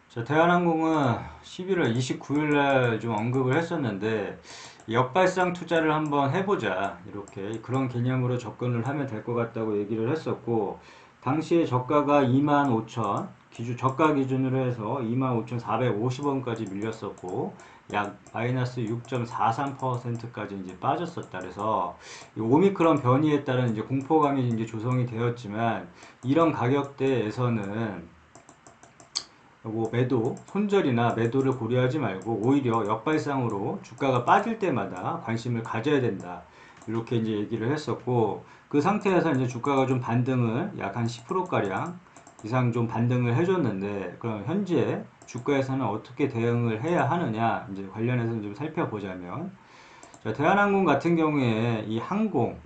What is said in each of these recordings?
자, 대한항공은 11월 29일 날 좀 언급을 했었는데, 역발상 투자를 한번 해보자. 이렇게 그런 개념으로 접근을 하면 될 것 같다고 얘기를 했었고, 당시에 저가가 25,000, 저가 기준으로 해서 25,450원까지 밀렸었고, 약 마이너스 6.43%까지 이제 빠졌었다. 그래서 이 오미크론 변이에 따른 이제 공포감이 이제 조성이 되었지만, 이런 가격대에서는 뭐 매도, 손절이나 매도를 고려하지 말고 오히려 역발상으로 주가가 빠질 때마다 관심을 가져야 된다. 이렇게 이제 얘기를 했었고, 그 상태에서 이제 주가가 좀 반등을 약 한 10%가량 이상 좀 반등을 해줬는데, 그럼 현재 주가에서는 어떻게 대응을 해야 하느냐, 이제 관련해서 좀 살펴보자면, 자, 대한항공 같은 경우에 이 항공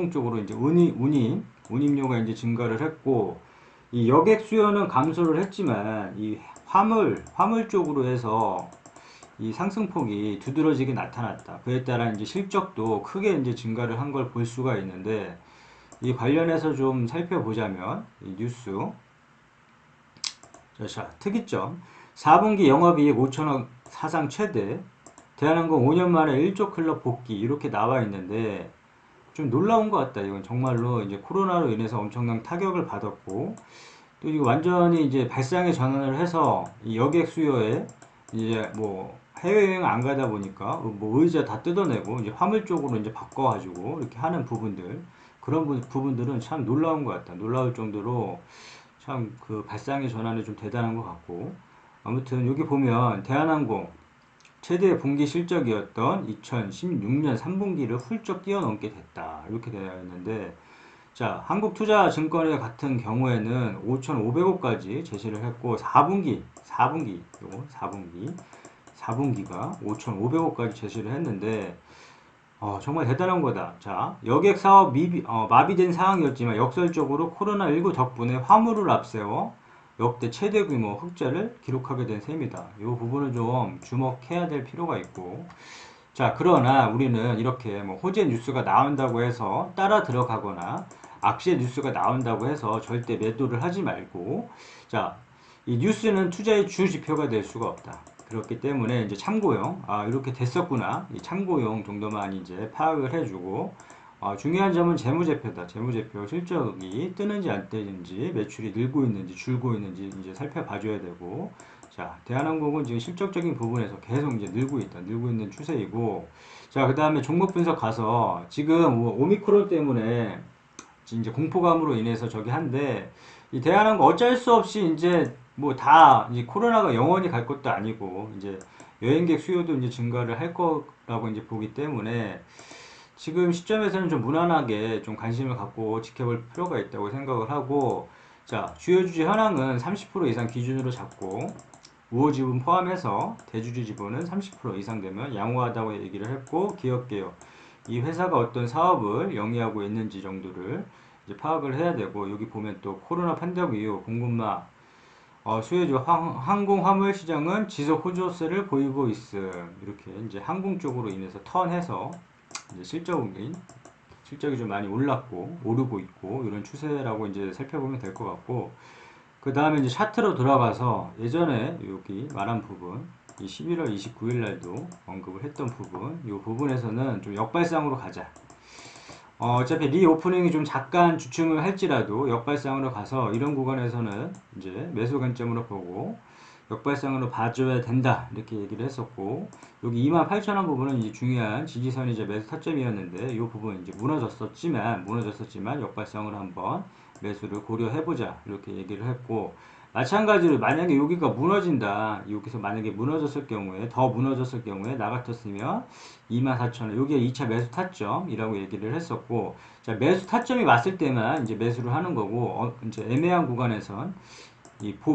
쪽으로 이제 운임료가 이제 증가를 했고, 이 여객 수요는 감소를 했지만, 이 화물 쪽으로 해서 이 상승폭이 두드러지게 나타났다. 그에 따라 이제 실적도 크게 이제 증가를 한 걸 볼 수가 있는데, 이 관련해서 좀 살펴보자면, 이 뉴스, 자, 특이점, 4분기 영업이익 5천억 사상 최대, 대한항공 5년 만에 1조 클럽 복귀, 이렇게 나와 있는데, 좀 놀라운 것 같다. 이건 정말로 이제 코로나로 인해서 엄청난 타격을 받았고, 또 이거 완전히 이제 발상의 전환을 해서 이 여객 수요에 이제 뭐 해외여행 안 가다 보니까 뭐 의자 다 뜯어내고 이제 화물 쪽으로 이제 바꿔가지고 이렇게 하는 부분들, 그런 부분들은 참 놀라운 것 같다. 놀라울 정도로 참 그 발상의 전환이 좀 대단한 것 같고, 아무튼 여기 보면 대한항공 최대 분기 실적이었던 2016년 3분기를 훌쩍 뛰어넘게 됐다. 이렇게 되어 있는데, 자, 한국투자증권의 같은 경우에는 5,500억까지 제시를 했고, 4분기가 5,500억까지 제시를 했는데, 정말 대단한 거다. 자, 여객 사업 마비된 상황이었지만 역설적으로 코로나19 덕분에 화물을 앞세워 역대 최대 규모 흑자를 기록하게 된 셈이다. 이 부분을 좀 주목해야 될 필요가 있고, 자, 그러나 우리는 이렇게 뭐 호재 뉴스가 나온다고 해서 따라 들어가거나 악재 뉴스가 나온다고 해서 절대 매도를 하지 말고, 자, 이 뉴스는 투자의 주 지표가 될 수가 없다. 그렇기 때문에 이제 참고용, 이렇게 됐었구나. 이 참고용 정도만 이제 파악을 해주고, 중요한 점은 재무제표다. 재무제표 실적이 뜨는지 안 뜨는지, 매출이 늘고 있는지 줄고 있는지 이제 살펴봐줘야 되고, 자, 대한항공은 지금 실적적인 부분에서 계속 이제 늘고 있다. 늘고 있는 추세이고, 자, 그 다음에 종목 분석 가서 지금 뭐 오미크론 때문에 이제 공포감으로 인해서 저기 한데, 이 대한항공 어쩔 수 없이 이제 뭐 다 이제 코로나가 영원히 갈 것도 아니고, 이제 여행객 수요도 이제 증가를 할 거라고 이제 보기 때문에 지금 시점에서는 좀 무난하게 좀 관심을 갖고 지켜볼 필요가 있다고 생각을 하고, 자, 주요 주주 현황은 30% 이상 기준으로 잡고, 우호 지분 포함해서 대주주 지분은 30% 이상 되면 양호하다고 얘기를 했고, 기업 개요. 이 회사가 어떤 사업을 영위하고 있는지 정도를 이제 파악을 해야 되고, 여기 보면 또 코로나 판정 이후 공급망 수혜주 항공 화물 시장은 지속 호조세를 보이고 있음. 이렇게 이제 항공 쪽으로 인해서 턴해서 이제 실적이 좀 많이 올랐고 오르고 있고 이런 추세라고 이제 살펴보면 될 것 같고, 그 다음에 이제 차트로 들어가서 예전에 여기 말한 부분, 이 11월 29일 날도 언급을 했던 부분, 이 부분에서는 좀 역발상으로 가자. 어차피 리오프닝이 좀 잠깐 주춤을 할지라도 역발상으로 가서 이런 구간에서는 이제 매수 관점으로 보고 역발상으로 봐줘야 된다. 이렇게 얘기를 했었고, 여기 28,000원 부분은 이제 중요한 지지선이자 매수 타점이었는데, 이 부분 이제 무너졌었지만 역발상으로 한번 매수를 고려해보자. 이렇게 얘기를 했고, 마찬가지로 만약에 여기가 무너진다. 여기서 만약에 더 무너졌을 경우에 나 같았으면 24,000원, 여기에 2차 매수 타점이라고 얘기를 했었고, 자, 매수 타점이 왔을 때만 이제 매수를 하는 거고, 이제 애매한 구간에선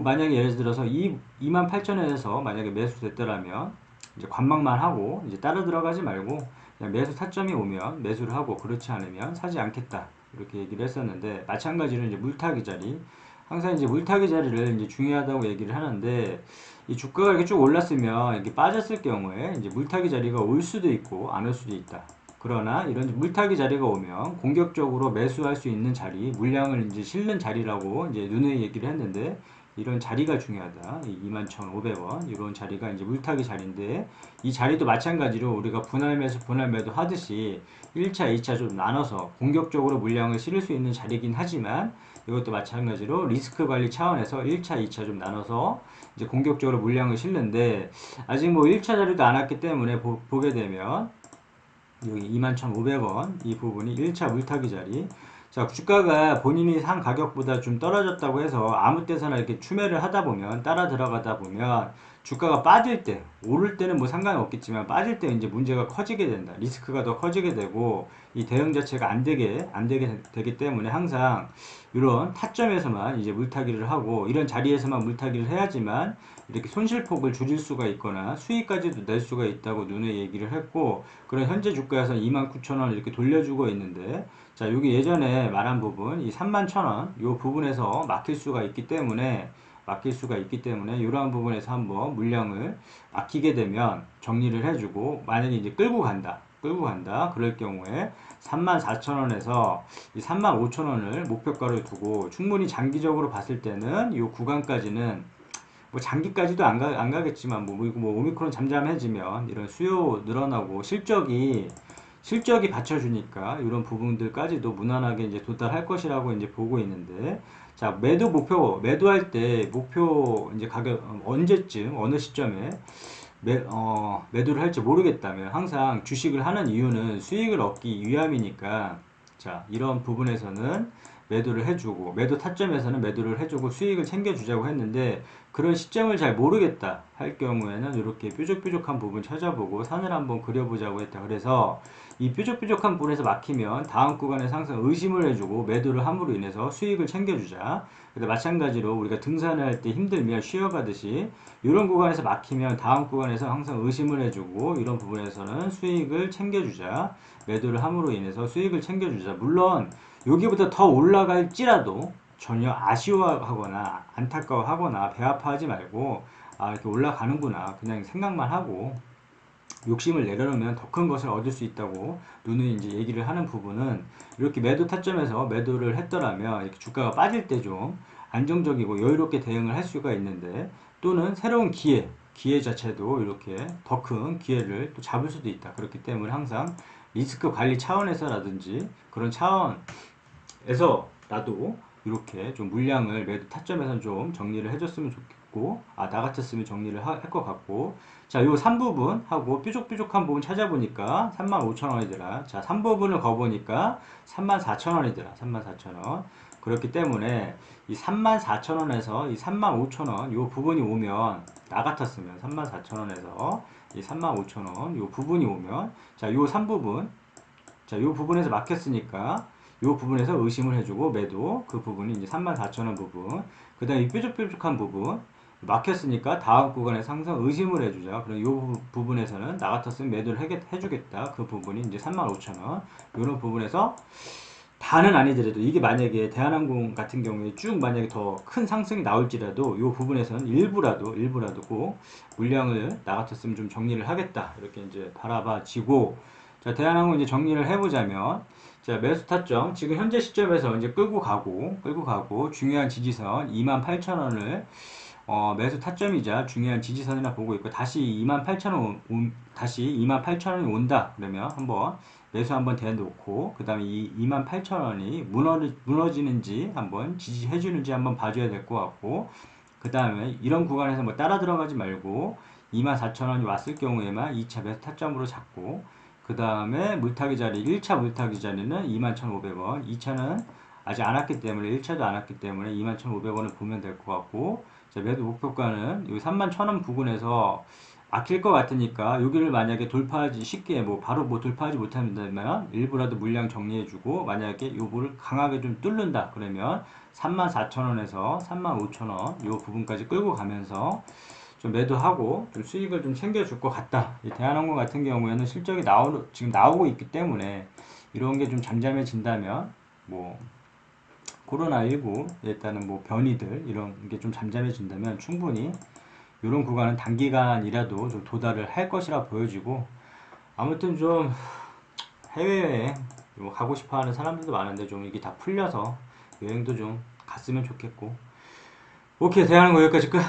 만약에 예를 들어서 28,000원에서 만약에 매수됐더라면 이제 관망만 하고 이제 따라 들어가지 말고 그냥 매수 타점이 오면 매수를 하고, 그렇지 않으면 사지 않겠다. 이렇게 얘기를 했었는데, 마찬가지로 이제 물타기 자리, 항상 이제 물타기 자리를 이제 중요하다고 얘기를 하는데, 이 주가가 이렇게 쭉 올랐으면 이렇게 빠졌을 경우에 이제 물타기 자리가 올 수도 있고 안 올 수도 있다. 그러나 이런 물타기 자리가 오면 공격적으로 매수할 수 있는 자리, 물량을 이제 실는 자리라고 이제 누누이 얘기를 했는데, 이런 자리가 중요하다. 21,500원 이런 자리가 이제 물타기 자리인데 이 자리도 마찬가지로 우리가 분할매수 분할매도 하듯이 1차, 2차 좀 나눠서 공격적으로 물량을 실을 수 있는 자리긴 하지만 이것도 마찬가지로 리스크 관리 차원에서 1차, 2차 좀 나눠서 이제 공격적으로 물량을 실는데 아직 뭐 1차 자리도 안 왔기 때문에 보게 되면 여기 21,500원 이 부분이 1차 물타기 자리. 자, 주가가 본인이 산 가격보다 좀 떨어졌다고 해서 아무 때서나 이렇게 추매를 하다 보면 따라 들어가다 보면 주가가 빠질 때, 오를 때는 뭐 상관이 없겠지만 빠질 때 이제 문제가 커지게 된다. 리스크가 더 커지게 되고 이 대응 자체가 안 되게 되기 때문에 항상 이런 타점에서만 이제 물타기를 하고 이런 자리에서만 물타기를 해야지만 이렇게 손실폭을 줄일 수가 있거나 수익까지도 낼 수가 있다고 눈에 얘기를 했고 그런 현재 주가에서 29,000원 이렇게 돌려주고 있는데 자 여기 예전에 말한 부분 이 31,000원 요 부분에서 막힐 수가 있기 때문에 이러한 부분에서 한번 물량을 아끼게 되면 정리를 해주고 만약에 이제 끌고 간다 그럴 경우에 34,000원에서 이 35,000원을 목표가로 두고 충분히 장기적으로 봤을 때는 이 구간까지는 뭐 장기까지도 안 가겠지만 뭐 오미크론 잠잠해지면 이런 수요 늘어나고 실적이 받쳐주니까 이런 부분들까지도 무난하게 이제 도달할 것이라고 이제 보고 있는데 자 매도할 때 목표 이제 가격 언제쯤 어느 시점에 매도를 할지 모르겠다면 항상 주식을 하는 이유는 수익을 얻기 위함이니까 자 이런 부분에서는 매도를 해주고 매도 타점에서는 매도를 해주고 수익을 챙겨주자고 했는데 그런 시점을 잘 모르겠다 할 경우에는 이렇게 뾰족뾰족한 부분 찾아보고 산을 한번 그려보자고 했다. 그래서 이 뾰족뾰족한 부분에서 막히면 다음 구간에서 항상 의심을 해주고 매도를 함으로 인해서 수익을 챙겨주자. 근데 마찬가지로 우리가 등산을 할 때 힘들면 쉬어가듯이 이런 구간에서 막히면 다음 구간에서 항상 의심을 해주고 이런 부분에서는 수익을 챙겨주자. 매도를 함으로 인해서 수익을 챙겨주자. 물론 여기보다 더 올라갈지라도 전혀 아쉬워하거나 안타까워하거나 배 아파하지 말고 아 이렇게 올라가는구나 그냥 생각만 하고 욕심을 내려놓으면 더 큰 것을 얻을 수 있다고 누누이 이제 얘기를 하는 부분은 이렇게 매도 타점에서 매도를 했더라면 이렇게 주가가 빠질 때 좀 안정적이고 여유롭게 대응을 할 수가 있는데 또는 새로운 기회 자체도 이렇게 더 큰 기회를 또 잡을 수도 있다. 그렇기 때문에 항상 리스크 관리 차원에서라든지 그런 차원에서 나도 이렇게 좀 물량을 매도 타점에서 좀 정리를 해줬으면 좋겠고 나 같았으면 정리를 할 것 같고 자 요 3부분 하고 뾰족뾰족한 부분 찾아보니까 35,000원이더라. 자 3부분을 거보니까 34,000원이더라. 34,000원 그렇기 때문에 이 34,000원에서 이 35,000원 요 부분이 오면 나 같았으면 34,000원에서 이 35,000원 요 부분이 오면 자 요 3부분 자 요 부분에서 막혔으니까 이 부분에서 의심을 해주고 매도 그 부분이 이제 34,000원 부분 그 다음에 이 뾰족뾰족한 부분 막혔으니까 다음 구간에서 항상 의심을 해주자. 그럼 이 부분에서는 나 같았으면 매도를 해주겠다. 그 부분이 이제 35,000원 이런 부분에서 다는 아니더라도 이게 만약에 대한항공 같은 경우에 쭉 만약에 더 큰 상승이 나올지라도 이 부분에서는 일부라도 꼭 물량을 나 같았으면 좀 정리를 하겠다 이렇게 이제 바라봐지고 자 대한항공 이제 정리를 해보자면 자 매수 타점 지금 현재 시점에서 이제 끌고 가고 중요한 지지선 28,000원을 매수 타점이자 중요한 지지선이라 보고 있고 다시 28,000원이 온다 그러면 한번 매수 한번 대놓고 그 다음에 이 28,000원이 무너지는지 한번 지지해 주는지 한번 봐줘야 될 것 같고 그 다음에 이런 구간에서 뭐 따라 들어가지 말고 24,000원이 왔을 경우에만 2차 매수 타점으로 잡고 그 다음에 물타기 자리 1차 물타기 자리는 21,500원 2차는 아직 안 왔기 때문에 1차도 안 왔기 때문에 21,500원을 보면 될 것 같고 자, 매도 목표가는 이 31,000원 부근에서 막힐 것 같으니까 여기를 만약에 돌파하지 쉽게 뭐 바로 뭐 돌파하지 못한다면 일부라도 물량 정리해주고 만약에 요거를 강하게 좀 뚫는다 그러면 34,000원에서 35,000원 요 부분까지 끌고 가면서 좀 매도하고 좀 수익을 좀 챙겨줄 것 같다. 이 대한항공 같은 경우에는 실적이 지금 나오고 있기 때문에 이런 게 좀 잠잠해진다면 뭐 코로나19에 따른 뭐 변이들 이런 게 좀 잠잠해진다면 충분히 이런 구간은 단기간이라도 좀 도달을 할 것이라 보여지고 아무튼 좀 해외여행 뭐 가고 싶어 하는 사람들도 많은데 좀 이게 다 풀려서 여행도 좀 갔으면 좋겠고 오케이, 대하는 거 여기까지 끝.